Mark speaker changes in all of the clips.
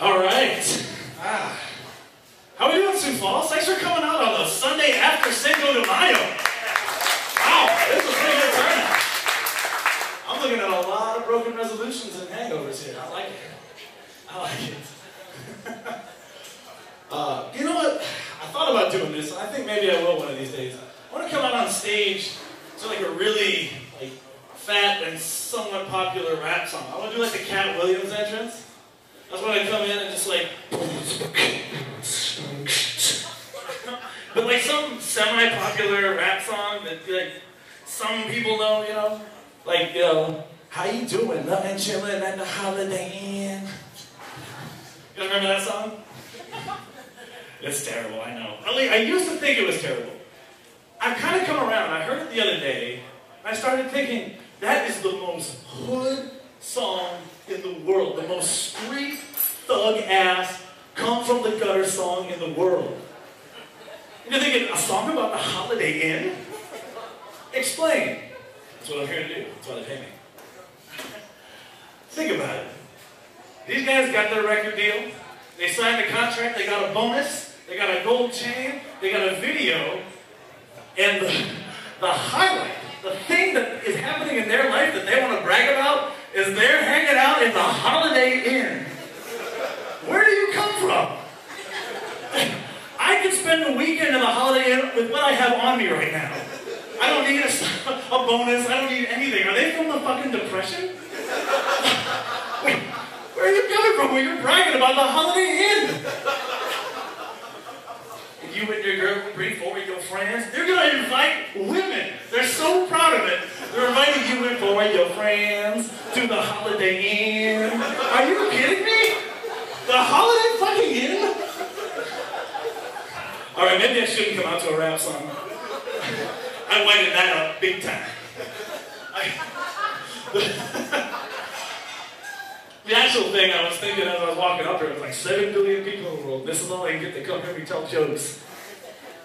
Speaker 1: All right. How are we doing, Sioux Falls? Thanks for coming out on the Sunday after Cinco de Mayo. Wow, this is a pretty good turnout. I'm looking at a lot of broken resolutions and hangovers here. I like it. I like it. You know what? I thought about doing this, and I think maybe I will one of these days. I want to come out on stage to like a really fat and somewhat popular rap song. I want to do like the Cat Williams entrance. That's when I come in and just like, but like some semi-popular rap song that like some people know, you know, like how you doing? Nothing, chilling at the Holiday Inn. You guys remember that song? It's terrible, I know. I used to think it was terrible. I've kind of come around. I heard it the other day, and I started thinking that is the most hood song in the world, the most street thug ass, come from the gutter song in the world. And you're thinking, a song about the Holiday Inn? Explain. That's what I'm here to do. That's why they pay me. Think about it. These guys got their record deal. They signed the contract. They got a bonus. They got a gold chain. They got a video. And the highlight, the thing that is happening in their life that they want to brag about is they're hanging out in the Holiday Inn. Where do you come from? I could spend the weekend in the Holiday Inn with what I have on me right now. I don't need a bonus. I don't need anything. Are they from the fucking Depression? Where are you coming from when you're bragging about the Holiday Inn? And you and your girl bring forward your friends. They're going to invite women. They're so proud of it. They're inviting you and forward your friends to the Holiday Inn. Are you kidding me? The Holiday fucking Inn? Alright, maybe I shouldn't come out to a rap song. I whited that up big time. The actual thing I was thinking as I was walking up here was like 7 billion people in the world. This is all I can get to come hear me tell jokes.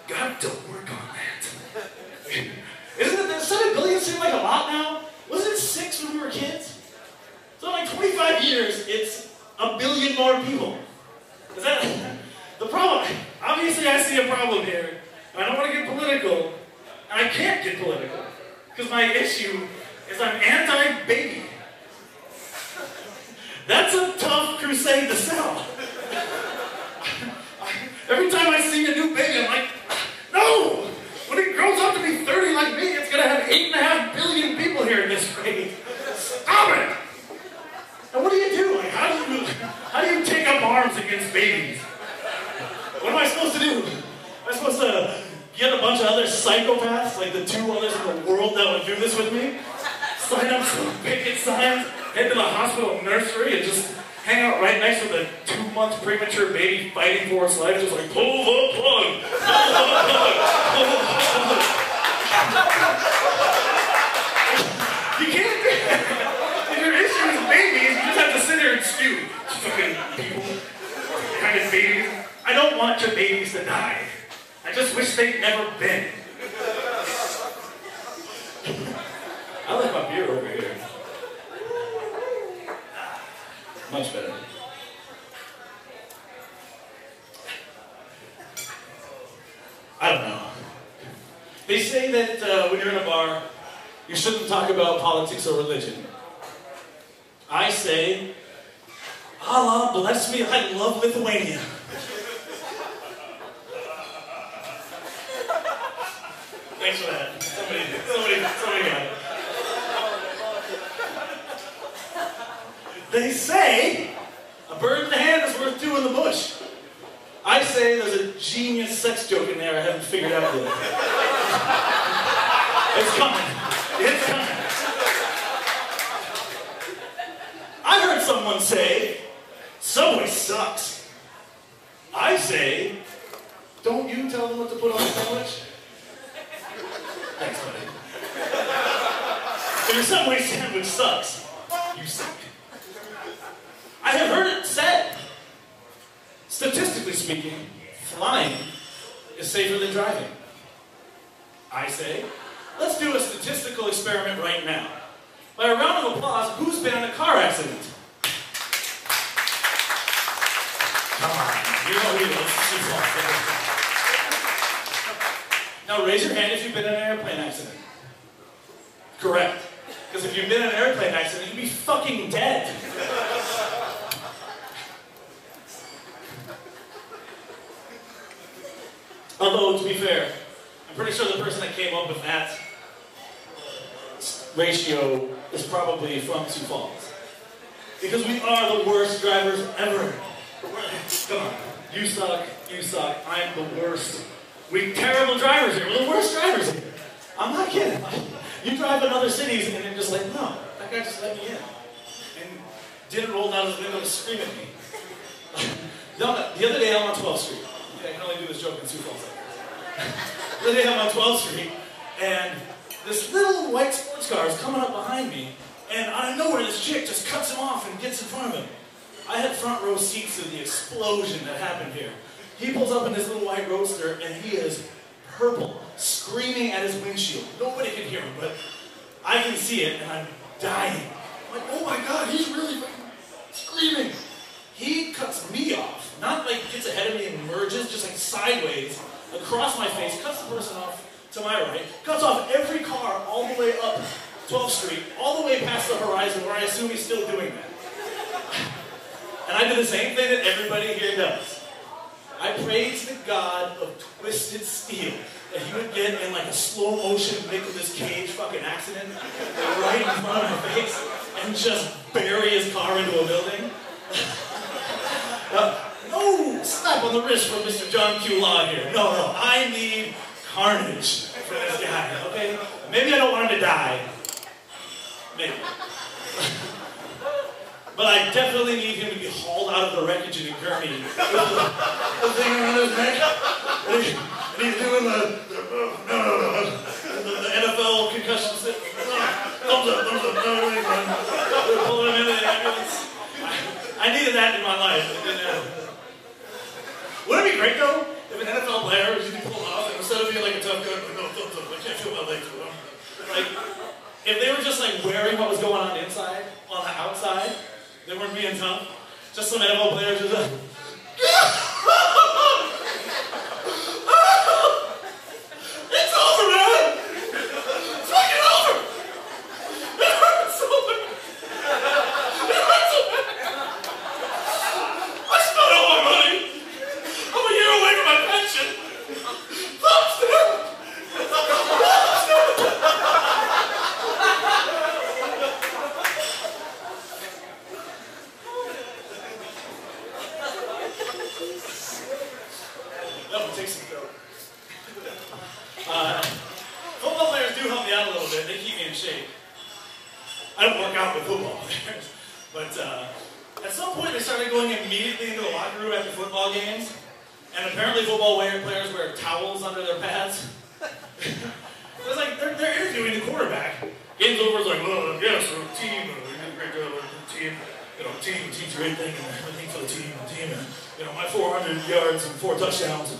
Speaker 1: Got to work on that. Isn't it, 7 billion seem like a lot now? Wasn't it 6 when we were kids? So in like 25 years, it's a billion more people. Is that the problem? Obviously I see a problem here. I don't want to get political. And I can't get political. Because my issue is I'm anti-baby. That's a tough crusade to sell. Every time I see a new baby, I'm like, no! When it grows up to be 30 like me, it's going to have 8.5 billion people here in this rate. Stop it! And what do you do? Like, how do you take up arms against babies? What am I supposed to do? Am I supposed to get a bunch of other psychopaths, like the 2 others in the world that would do this with me? Sign up some picket signs, head to the hospital nursery, and just hang out right next to the 2-month premature baby fighting for its life, just like, pull the plug, pull the plug, pull the plug. You can't do that. If your issue is babies, you just have to sit there and spew. Fucking people, kind of babies. I don't want your babies to die. I just wish they'd never been. I like my beer over here. Much better. I don't know. They say that when you're in a bar, you shouldn't talk about politics or religion. I say, Allah bless me, I love Lithuania. Thanks for that. Somebody got it. They say a bird in the hand is worth 2 in the bush. I say there's a genius sex joke in there I haven't figured out yet. It's coming. It's coming. I heard someone say, Subway sucks. I say, don't you tell them what to put on the sandwich? Thanks, buddy. If your Subway sandwich sucks, you suck. I have heard it said, statistically speaking, flying is safer than driving. I say, let's do a statistical experiment right now. By a round of applause, who's been in a car accident? Sioux Falls. Now raise your hand if you've been in an airplane accident. Correct. Because if you've been in an airplane accident, you'd be fucking dead. Although, to be fair, I'm pretty sure the person that came up with that ratio is probably from Sioux Falls. Because we are the worst drivers ever. Come on. You suck, I'm the worst. We're terrible drivers here. We're the worst drivers here. I'm not kidding. You drive in other cities and you're just like, no, that guy just let me in. And didn't roll down his window to scream at me. The other day I'm on 12th Street. I can only do this joke in Sioux Falls. The other day I'm on 12th Street and this little white sports car is coming up behind me, and out of nowhere this chick just cuts him off and gets in front of him. I had front row seats to the explosion that happened here. He pulls up in his little white roadster and he is purple, screaming at his windshield. Nobody can hear him, but I can see it and I'm dying. I'm like, oh my God, he's really screaming. He cuts me off, not like gets ahead of me and merges, just like sideways, across my face, cuts the person off to my right, cuts off every car all the way up 12th Street, all the way past the horizon where I assume he's still doing that. And I did the same thing that everybody here does. I prayed to the God of twisted steel that he would get in like a slow motion Nicolas Cage fucking accident right in front of my face and just bury his car into a building. No slap on the wrist from Mr. John Q. Law here. No, I need carnage for this guy, okay? Maybe I don't want him to die. Maybe. But I definitely need him to be hauled out of the wreckage in Gurney with the thing around his neck. And he's doing the NFL concussion sit. Thumbs up, they're pulling him into the ambulance. I needed that in my life. It didn't happen. Wouldn't it be great though if an NFL player was usually pulled off and instead of being like a tough guy, like, no, thumbs up, I can't feel my legs. Like, if they were just like wearing what was going on inside, on the outside, they weren't being tough. Just some NFL players just like, it's over, man! It's fucking over! It hurts so bad! It hurts so bad! I spent all my money! I'm a year away from my pension! Thumbs down! Football players do help me out a little bit. They keep me in shape. I don't work out with football players. But at some point they started going immediately into the locker room after football games. And apparently football players wear towels under their pads. It's like they're interviewing the quarterback. Game's over, it's like, oh, yes, we're a team. We did a great job with the team. You know, team's a great thing, and everything for the team. And, you know, my 400 yards and 4 touchdowns.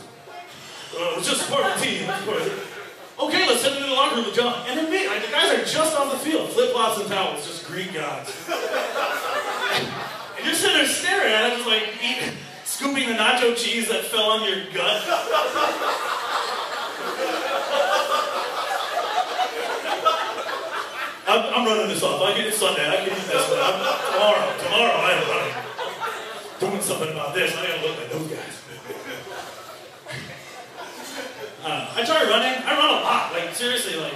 Speaker 1: It was just part of the team. Okay, let's send him to the locker room with John. And then me, like, the guys are just off the field, flip-flops and towels, just Greek gods. And you're sitting there staring at it, just like scooping the nacho cheese that fell on your gut. I'm running this off. It's Sunday. I can use this one. Tomorrow, I'm doing something about this. I gotta look like those guys. I try running. I run a lot. Like, seriously, like,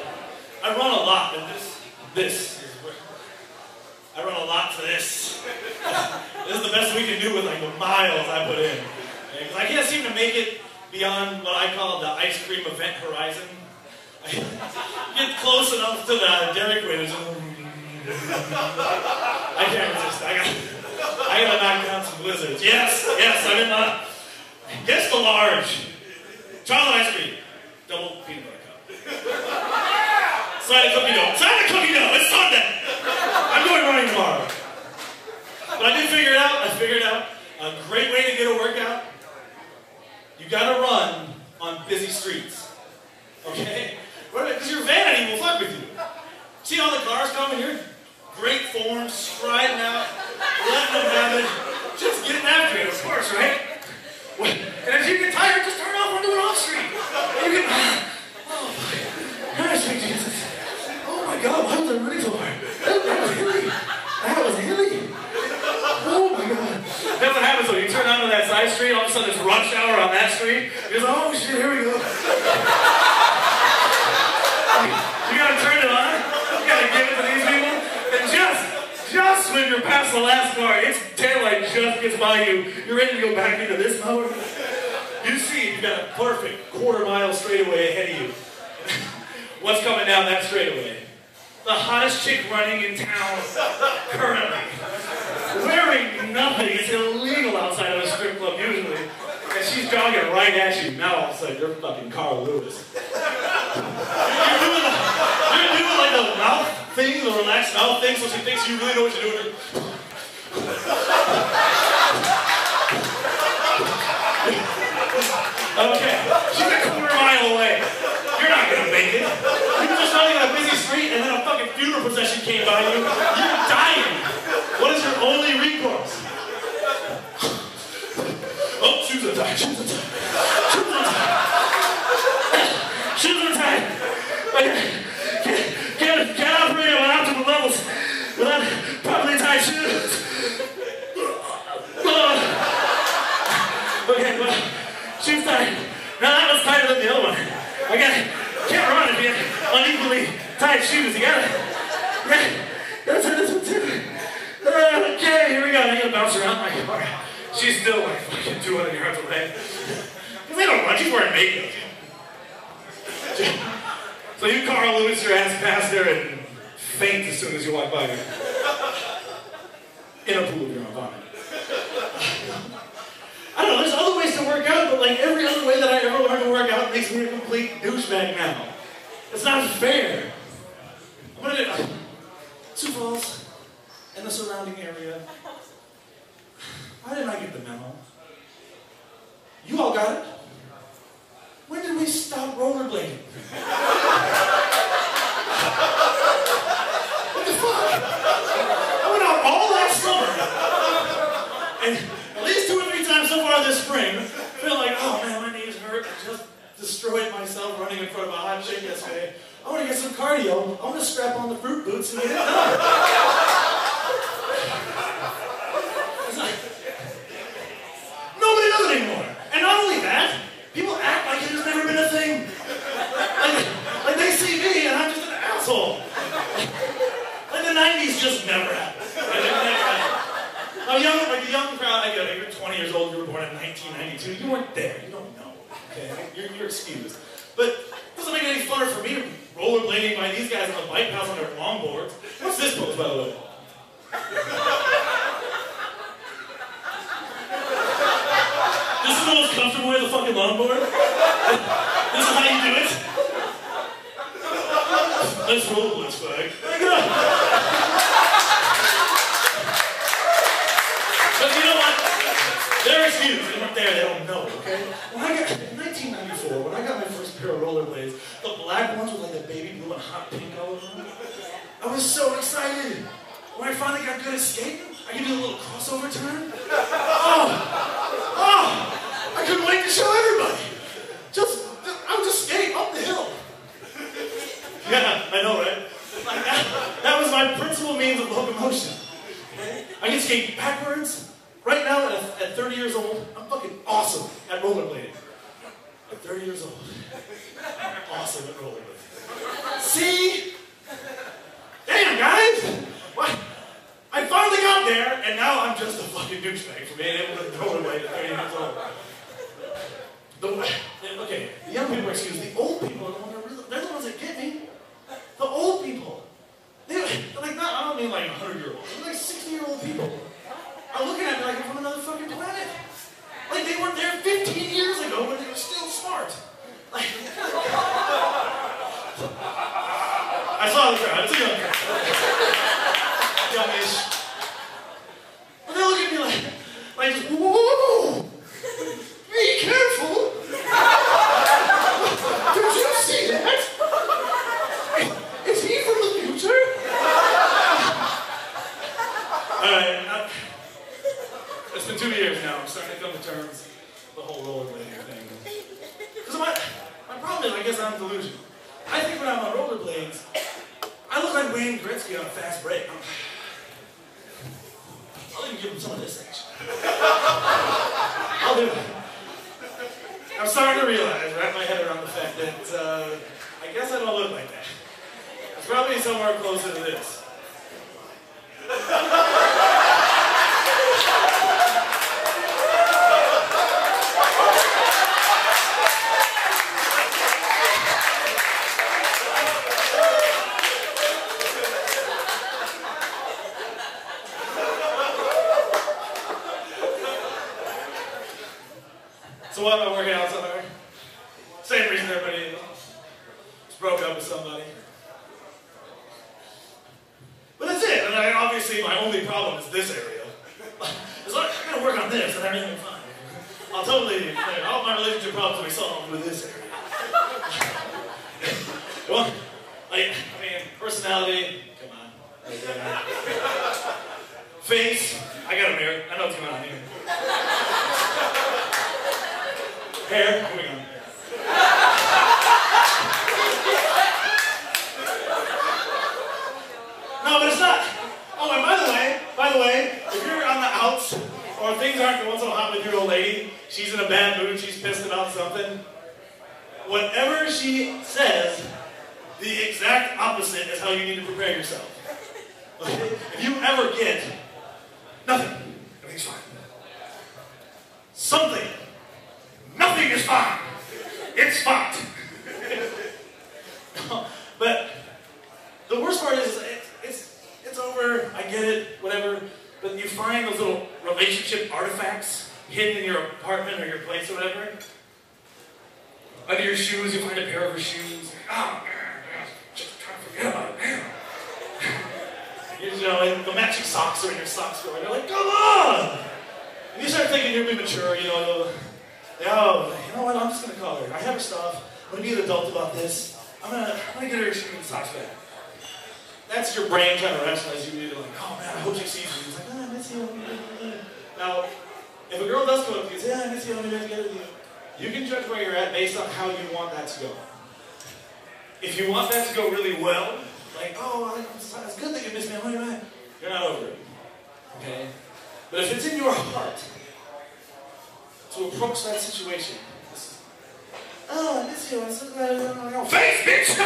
Speaker 1: I run a lot. And this is where I run a lot for this. This is the best we can do with, like, the miles I put in. Because I can't seem to make it beyond what I call the ice cream event horizon. I get close enough to the Dairy Queen. I can't resist. I gotta knock down some blizzards. Yes, I'm in guess the large. Chocolate ice cream. Double peanut butter cup. Side of cookie dough. Side of cookie dough. It's Sunday. I'm going running tomorrow. But I did figure it out. I figured out a great way to get a workout. You gotta run on busy streets. Okay? Because your vanity will fuck with you. See all the cars coming here? Great form, striding out, letting them have it. Just getting after it, of course, right? And as you get tired, side street, all of a sudden it's rush hour on that street. He goes, oh shit, here we go. You gotta turn it on, you gotta give it to these people, and just when you're past the last car, its taillight just gets by you, you're ready to go back into this mode. You see, you've got a perfect quarter-mile straightaway ahead of you. What's coming down that straightaway? The hottest chick running in town currently. Wearing nothing. It's illegal outside of a strip club usually. And she's jogging right at you. Now all of a sudden you're fucking Carl Lewis. You're doing like the mouth thing, the relaxed mouth thing, so she thinks you really know what you're doing. Okay, she's a quarter mile away. You're not gonna make it. You're just running on a busy street and then a fucking funeral procession came by you. You're dying. What is your only recourse? Oh, shoes are tied, shoes are tied. Shoes are tied. Shoes are tied. Can't operate at optimal levels without properly tied shoes. Okay, well, shoes tied. Now that one's tighter than the other one. Can't run if you have unequally tied shoes. You gotta turn this one too. Okay, here we go. I gotta bounce around my car. She's still like fucking 200 yards away. Because they don't run, she's wearing makeup. So you Carl Lewis your ass past her and faint as soon as you walk by her. In a pool of your own vomit. I don't know, there's other ways to work out, but like every other way that I ever learned to work out makes me a complete douchebag now. It's not fair. I'm gonna do Sioux Falls and the surrounding area. Why didn't I get the memo? You all got it? When did we stop rollerblading? What the fuck? I went out all last summer. And at least 2 or 3 times so far this spring, I feel like, oh man, my knees hurt. I just destroyed myself running in front of a hot chick yesterday. I want to get some cardio. I want to strap on the fruit boots and get it done. Nobody does it anymore. And not only that, people act like it has never been a thing. Like they see me and I'm just an asshole. Like the 90s just never happened. Like, never happened. Like a young crowd, you're 20 years old, you were born in 1992, you weren't there, you don't know, okay? You're excused. But it doesn't make it any funner for me to be rollerblading by these guys on the bike paths on their longboards. What's this pose, by the way? This is the most comfortable way of the fucking longboard? This is how you do it? Let's rollerblade, swag. But you know what? They're excused. They weren't there. They don't know, okay? In 1994, when I got my first pair of rollerblades, the black ones with like the baby blue and hot pink all over them, I was so excited. When I finally got good at skating, I could do a little crossover turn. I couldn't wait to show everybody. I would just skate up the hill. Yeah, I know, right? Like that was my principal means of locomotion. I can skate backwards. Right now, at 30 years old, I'm fucking awesome at rollerblading. At 30 years old, I'm awesome at rollerblading. See? Damn, guys! What? I finally got there, and now I'm just a fucking douchebag for being able to rollerblade at 30 years old. Okay, the young people are excused. The old people are the ones that they're the ones that get me. The old people. They're like, not, I don't mean like 100-year-olds. They're like 60-year-old people. Are looking at me like I'm from another fucking planet. Like they weren't there 15 years ago when they were still smart. Like, I saw the crowd. It's a young crowd. Youngish. And they look at me like, whoa! Be careful! Did you see that? Is he from the future? Alright, it's been 2 years now. I'm starting to come to terms with the whole rollerblading thing. Because my problem is, I guess I'm delusional. I think when I'm on rollerblades, I look like Wayne Gretzky on a fast break. I'll even give him some of this, actually. I'll do it. I'm starting to realize, wrap my head around the fact that I guess I don't look like that. It's probably somewhere closer to this. So what, am I working out somewhere? Same reason everybody just broke up with somebody. But that's it. And obviously my only problem is this area. As long as I'm gonna work on this and everything will be fine. I'll totally, all my relationship problems will be solved with this area. Well, personality, come on. Face, I got a mirror. I know what's going on here. Hair, moving on. No, but it's not. Oh, and by the way, if you're on the outs, or things aren't going so hot with your old lady, she's in a bad mood, she's pissed about something, whatever she says, the exact opposite is how you need to prepare yourself. Okay? If you ever get nothing, everything's fine. Something. Nothing is fine. It's fucked. But the worst part is it's over. I get it, whatever. But you find those little relationship artifacts hidden in your apartment or your place or whatever. Under your shoes, you find a pair of her shoes. Oh man, just trying to forget about it, man. And the matching socks are in your socks drawer. And you're like, come on! And you start thinking you're being mature, Oh, you know what? I'm just gonna call her. I have her stuff. I'm gonna be an adult about this. I'm gonna get her shoes and socks back. That's your brain trying to rationalize you. You're like, oh man, I hope she sees you. She's like, I miss you. Now, if a girl does come up to you and say, I miss you, let me get together with you, you can judge where you're at based on how you want that to go. If you want that to go really well, like, oh, it's good that you miss me. I'm like, you're not over it. Okay? But if it's in your heart to approach that situation, oh, I miss you. I'm so glad I'm on my face, bitch!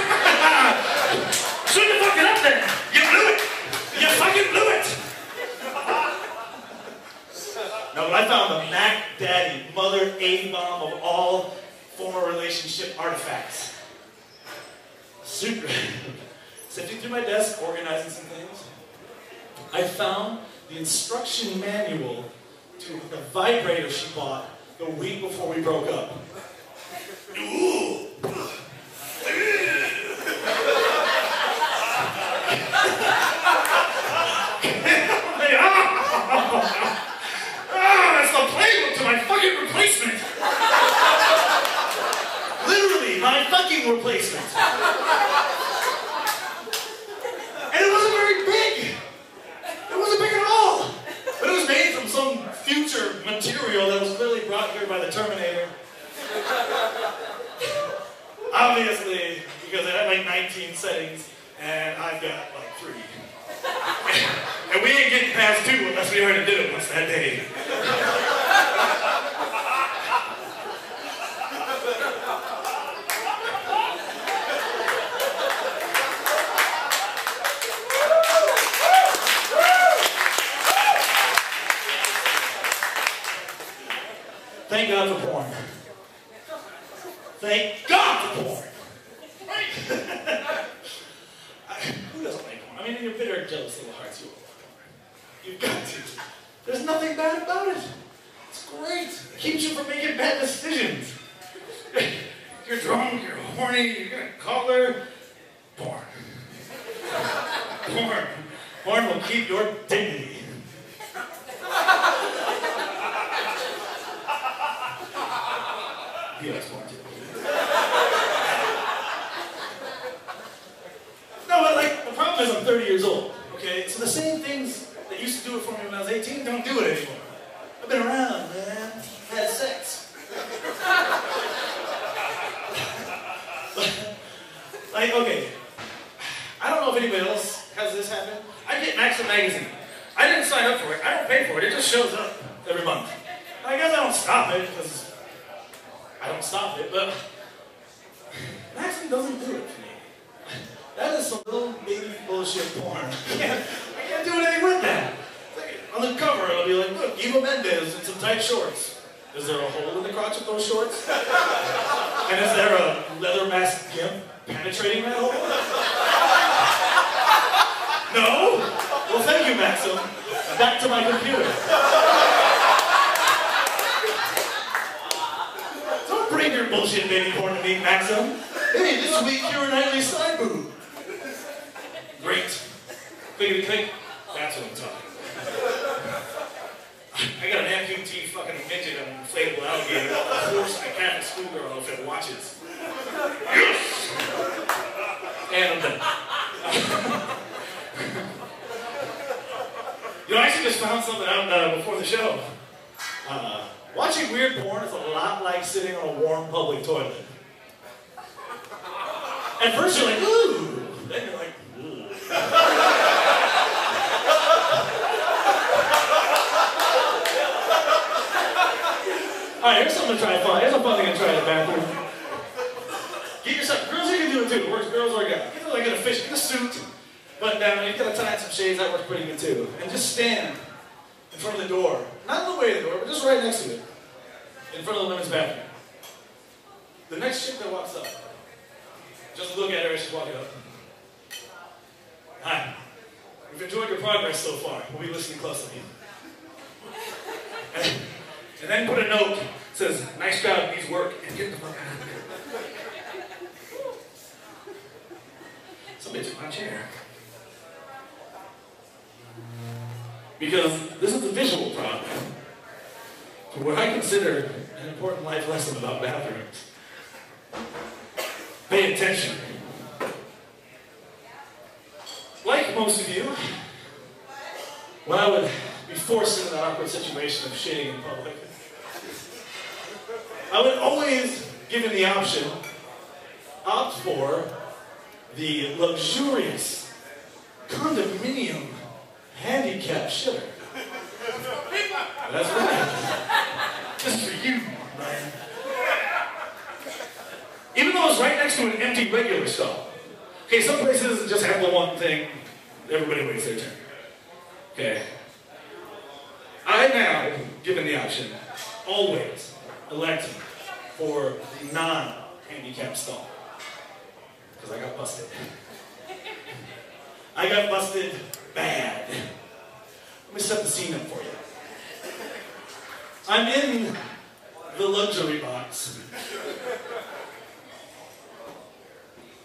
Speaker 1: Shouldn't have fucked it up then. You blew it. You fucking blew it. No, but I found the Mac Daddy, mother A-bomb of all former relationship artifacts. Super. Sifting through my desk, organizing some things, I found the instruction manual to the vibrator she bought the week before we broke up. Ooh. That's the playbook to my fucking replacement. Literally, my fucking replacement. And it wasn't very big. It wasn't big at all. But it was made from some future material that was clearly brought here by the Terminator. Obviously, because it had like 19 settings, and I've got like 3. And we ain't getting past 2 unless we already did it once that day. Thank God for porn. Thank God for porn. Who doesn't like porn? I mean, in your bitter, jealous little hearts, you will love porn. You've got to. There's nothing bad about it. It's great. It keeps you from making bad decisions. You're drunk, you're horny, you're gonna call her. Porn. Porn. Porn will keep your dignity. He likes porn too. No, but like, the problem is I'm 30 years old, okay? So the same things that used to do it for me when I was 18 don't do it anymore. I've been around, man. I've had sex. Like, okay, I don't know if anybody else has this happen. I get Maxim magazine. I I didn't sign up for it. I don't pay for it. It just shows up every month. I guess I don't stop it because I don't stop it, but Maxim doesn't do it for me. That is some little baby bullshit porn. I can't do anything with that. Like, on the cover, it'll be like, look, Eva Mendes in some tight shorts. Is there a hole in the crotch of those shorts? And is there a leather masked gimp penetrating that hole? No? Well, thank you, Maxim. Back to my computer. Don't bring your bullshit baby porn to me, Maxim. Hey, this week you're a nightly side boob. Great. Clickety click. That's what I'm talking about. I got an amputee fucking midget on an inflatable alligator. Of course I can't schoolgirl if it watches. Yes! And I'm done. You know, I actually just found something out before the show. Watching weird porn is a lot like sitting on a warm public toilet. At first you're like, ooh. Then you're like, ooh. Alright, here's something to try fun. Here's a fun thing to try in the bathroom. Get yourself, girls, you can do it too. It works, girls or guys. Get like a fish, get a suit, button down, you gotta tie in some shades, that works pretty good too. And just stand in front of the door. Not in the way of the door, but just right next to it. In front of the women's bathroom. The next chick that walks up, just look at her as she's walking up. Hi. We've enjoyed your progress so far. We'll be listening closely. And then put a note that says, nice job, needs work, and get the fuck out of here. Somebody took my chair. Because this is a visual problem. What I consider an important life lesson about bathrooms. Pay attention. Like most of you, when I would be forced into that awkward situation of shitting in public, I would always, given the option, opt for the luxurious condominium handicap shitter. That's right. Just for you, man. Even though it's right next to an empty regular stall. Okay, some places just have the one thing, everybody waits their turn. Okay. I now, given the option, always elect for the non-handicap stall. Because I got busted. I got busted bad. Let me set the scene up for you. I'm in the luxury box.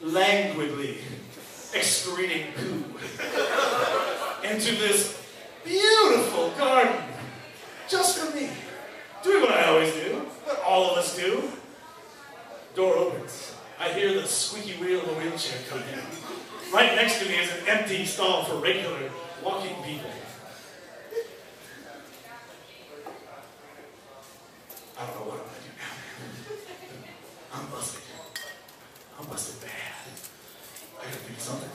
Speaker 1: Languidly excreting poo into this beautiful garden. Just for me. Doing what I always do. What all of us do. Door opens. I hear the squeaky wheel of a wheelchair come in. Right next to me is an empty stall for regular walking people. I don't know what I'm going to do now. I'm busted. I'm busted bad. I gotta think of something.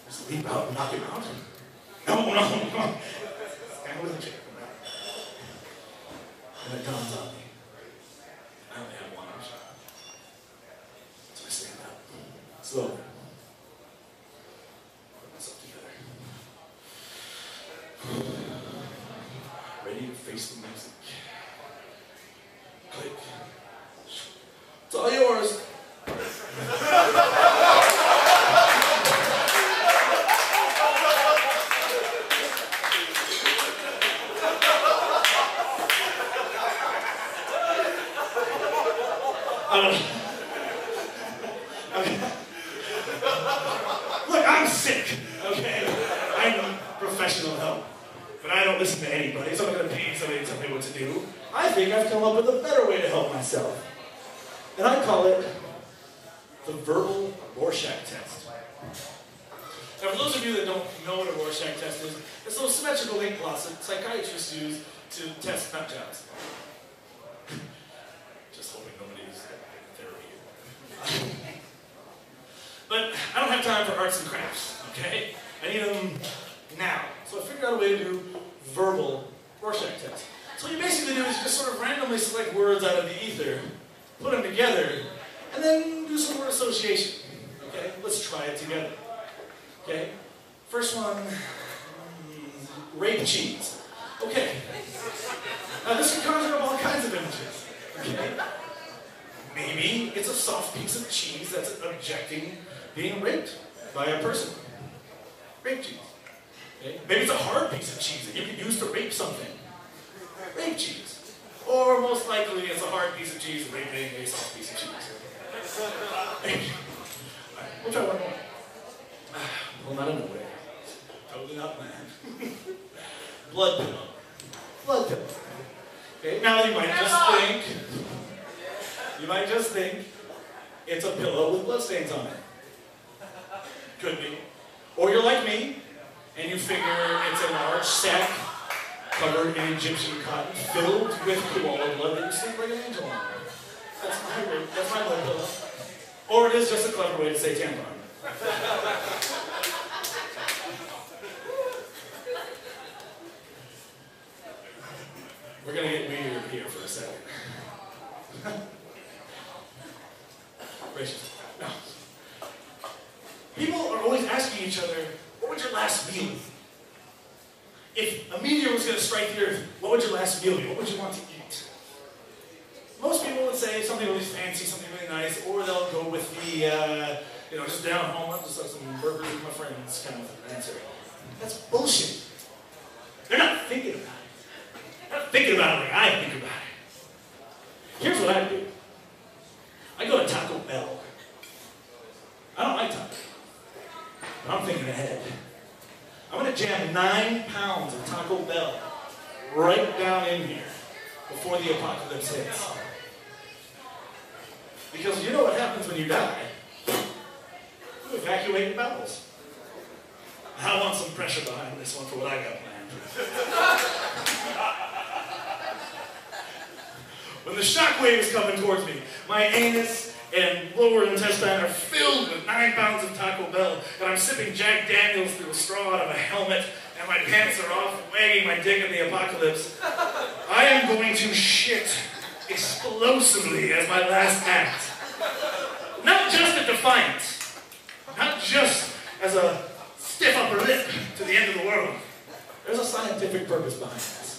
Speaker 1: Just leap out and knock him out. No. Stand with a chair. And it dawns on me. I only have one option. So I stand up. Slowly. Put myself together. Ready to face the music. Click. It's all yours. Okay. Look, I'm sick, okay? I need professional help. But I don't listen to anybody, so I'm not going to pay somebody to tell me what to do. I think I've come up with a better way to help myself. And I call it the verbal Rorschach test. Now, for those of you that don't know what a Rorschach test is, it's those symmetrical ink blots that psychiatrists use to test nut jobs. Just hoping nobody's therapy. But I don't have time for arts and crafts, okay? I need them now. So I figured out a way to do verbal Rorschach test. So what you basically do is you just sort of randomly select words out of the ether, put them together, and then do some word association. Okay, let's try it together. Okay, first one, rape cheese. Okay, now this can conjure up all kinds of images. Okay, maybe it's a soft piece of cheese that's objecting being raped by a person. Rape cheese. Okay? Maybe it's a hard piece of cheese that you can use to rape something. Rape cheese. Or most likely it's a hard piece of cheese raping a soft piece of cheese. Alright, we'll try one more. Well, not in a way. Totally not planned. Blood pillow. Blood pillow. Okay, now you might just think it's a pillow with bloodstains on it. Could be. Or you're like me, and you figure it's a large sack covered in Egyptian cotton filled with koala blood that you sleep like an angel on. That's my blood pillow. Or it is just a clever way to say tampon. We're gonna get weird here for a second. Gracious. No. People are always asking each other, what would your last meal be? If a meteor was going to strike the Earth, what would your last meal be? What would you want to eat? Most people would say something really fancy, something really nice, or they'll go with the, just down home, I'll just have some burgers with my friends kind of answer. That's bullshit. They're not thinking about it. They're not thinking about it like I think about it. Here's what I do. I go to Taco Bell. I don't like Taco Bell. But I'm thinking ahead. I'm going to jam 9 pounds of Taco Bell right down in here before the apocalypse hits. Because you know what happens when you die? You evacuate your bowels. I want some pressure behind this one for what I got planned. When the shockwave is coming towards me, my anus and lower intestine are filled with 9 pounds of Taco Bell, and I'm sipping Jack Daniels through a straw out of a helmet, and my pants are off, wagging my dick in the apocalypse. I am going to shit explosively as my last act. Not just a defiance, not just as a stiff upper lip to the end of the world. There's a scientific purpose behind this.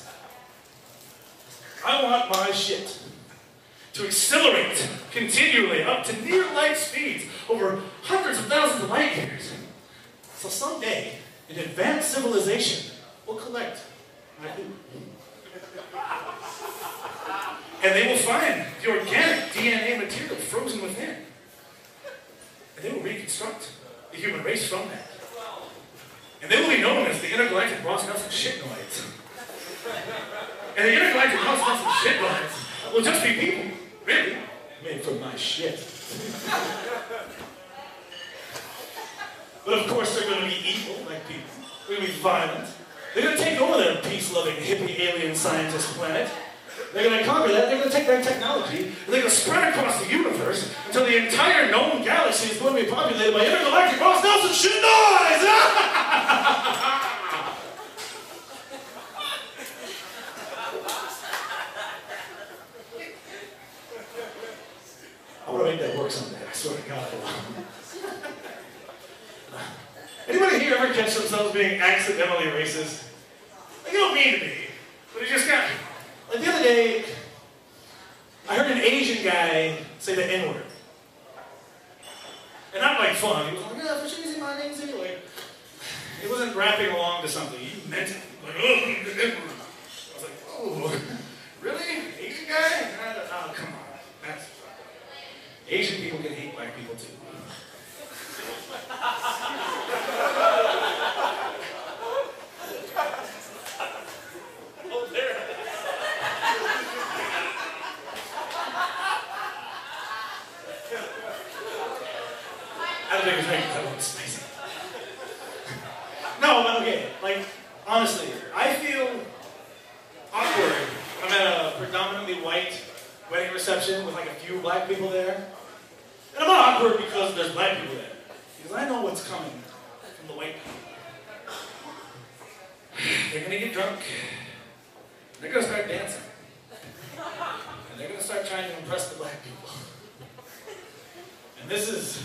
Speaker 1: I want my shit to accelerate continually up to near light speeds over hundreds of thousands of light years. So someday, an advanced civilization will collect my poop. And they will find the organic DNA material frozen within. And they will reconstruct the human race from that. And they will be known as the intergalactic Ross Nelson shitnoids. And the intergalactic Ross Nelson shitnoids will just be people. Really? Made from my shit. But of course they're going to be evil, like people. They're going to be violent. They're going to take over their peace-loving, hippie, alien scientist planet. They're going to conquer that. They're going to take their technology, and they're going to spread across the universe until the entire known galaxy is going to be populated by intergalactic Ross Nelson shitnoids! I want to make that work someday, I swear to God. Anybody here ever catch themselves being accidentally racist? Like, you don't mean to be, but it just got... Like the other day, I heard an Asian guy say the N-word. And not like fun, he was like, yeah, for cheesy my name's anyway. He wasn't rapping along to something, he meant it. Like, oh, the N-word. I was like, oh, really? Asian guy? Oh, come on. That's... Asian people can hate black people too. Oh, there. I don't think it's making that one spicy. No, but okay, like, honestly, I feel awkward. I'm at a predominantly white wedding reception with like a few black people there. And I'm not awkward because there's black people there. Because I know what's coming from the white people. They're gonna get drunk. They're gonna start dancing. And they're gonna start trying to impress the black people. And this is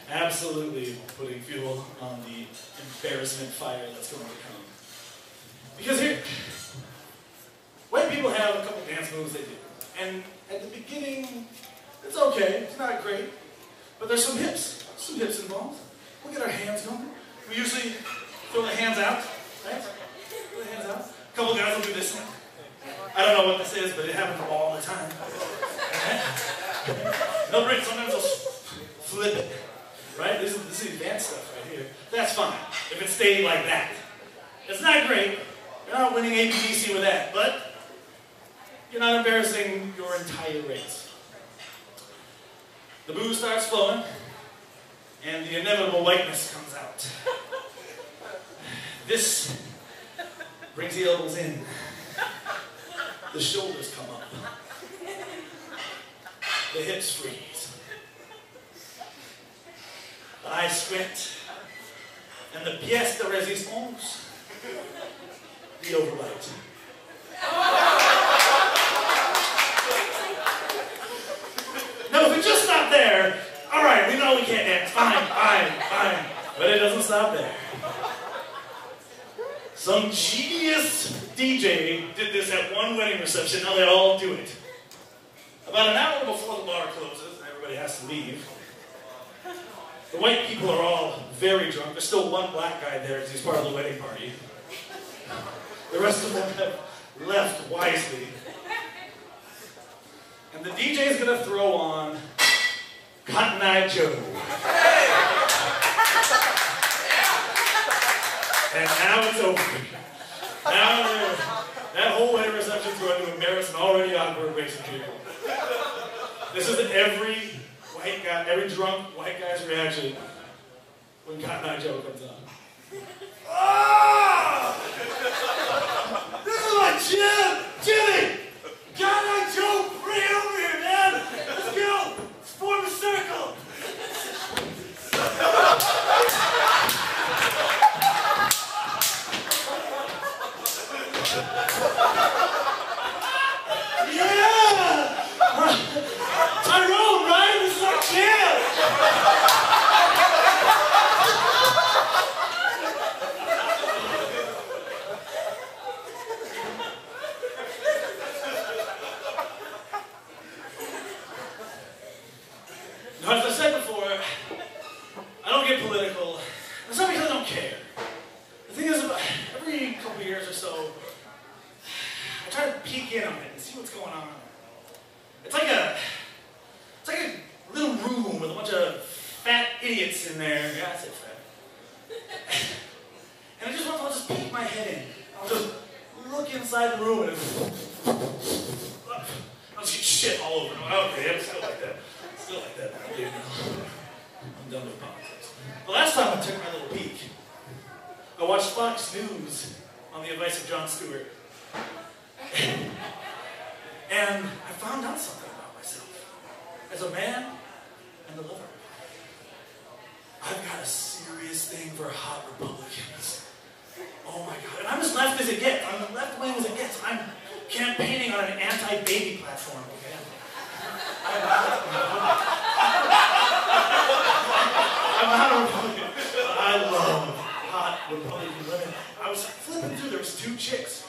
Speaker 1: absolutely putting fuel on the embarrassment fire that's going to come. Because here, white people have a couple dance moves they do. And at the beginning, it's okay, it's not great, but there's some hips involved. We'll get our hands going. We usually throw the hands out, right? Throw the hands out. A couple guys will do this one. I don't know what this is, but it happens all the time. Sometimes they'll flip it, right? This is advanced stuff right here. That's fine, if it stayed like that. It's not great. You're not winning ABDC with that, but you're not embarrassing your entire race. The booze starts flowing, and the inevitable whiteness comes out. This brings the elbows in. The shoulders come up. The hips freeze. The eyes squint. And the pièce de résistance, the overbite. No, if it just stopped there, all right, we know we can't dance. Fine. But it doesn't stop there. Some genius DJ did this at one wedding reception. Now they all do it. About an hour before the bar closes, and everybody has to leave, the white people are all very drunk. There's still one black guy there because he's part of the wedding party. The rest of them have left wisely. And the DJ is going to throw on Cotton Eye Joe. And now it's over. Now that whole wedding reception is going to embarrass an already awkward race of people. This is every white guy, every drunk white guy's reaction when Cotton Eye Joe comes on. Oh! This is my Jim! Jimmy! Cotton Eye Joe, bring it over here, man! Let's go! Let's form a circle! Yeah! Tyrone, right? This is our chance! Now, as I said before, I don't get political. It's not because I don't care. The thing is, every couple of years or so, I try to peek in on it and see what's going on. It's like a little room with a bunch of fat idiots in there. Yeah, I said fat. And I just want to just peek my head in. I'll just look inside the room and I'll just get shit all over. Okay, I'm still like that. Still like that. I'm done with politics. The last time I took my little peek, I watched Fox News on the advice of Jon Stewart. And I found out something about myself. As a man and a lover, I've got a serious thing for hot Republicans. Oh my God. And I'm as left as it gets. I'm the left wing as it gets. I'm campaigning on an anti-baby platform, okay? I'm not a Republican. I love hot Republican women. I was flipping through, there was two chicks.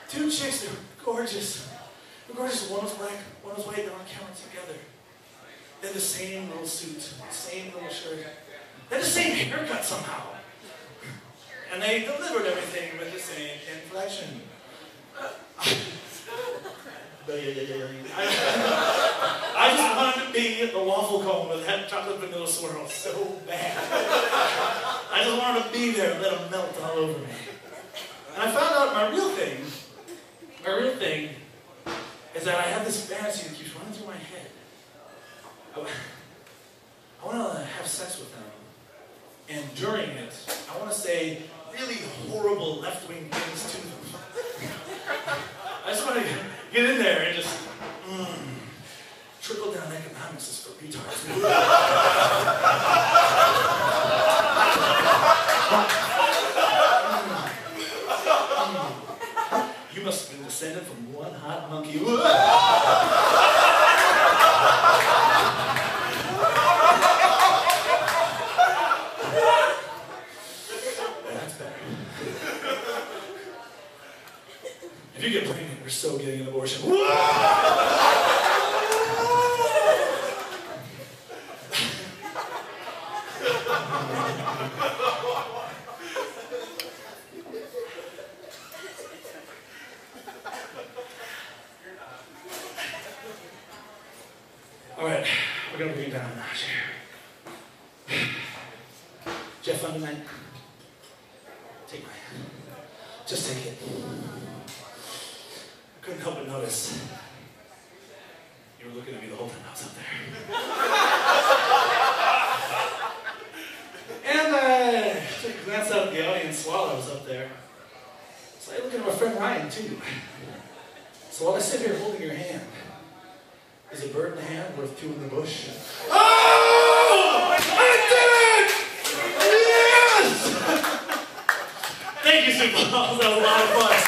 Speaker 1: Two chicks, they were gorgeous. They were gorgeous. One was black, one was white, they're on camera together. They had the same little suit, same little shirt. They had the same haircut somehow. And they delivered everything with the same inflection. I just wanted to be the waffle cone with that chocolate vanilla swirl so bad. I just wanted to be there and let them melt all over me. And I found out my real thing is that I have this fantasy that keeps running through my head. I want to have sex with them. And during it, I want to say really horrible left-wing things to them. I just want to get in there and just, trickle-down economics is for retards. must have been descended from one hot monkey. That's better. If you get pregnant, you're so getting an abortion. All right, we're gonna bring it down a notch here. Jeff, fun tonight? Take my hand. Just take it. I couldn't help but notice you were looking at me the whole time I was up there. And I took a glance out at the audience while I was up there. So I looked at my friend Ryan too. So while I sit here holding your hand, is a bird in the hand worth two in the bush? Oh! I did it! Yes! Thank you, Sioux Falls. That was a lot of fun.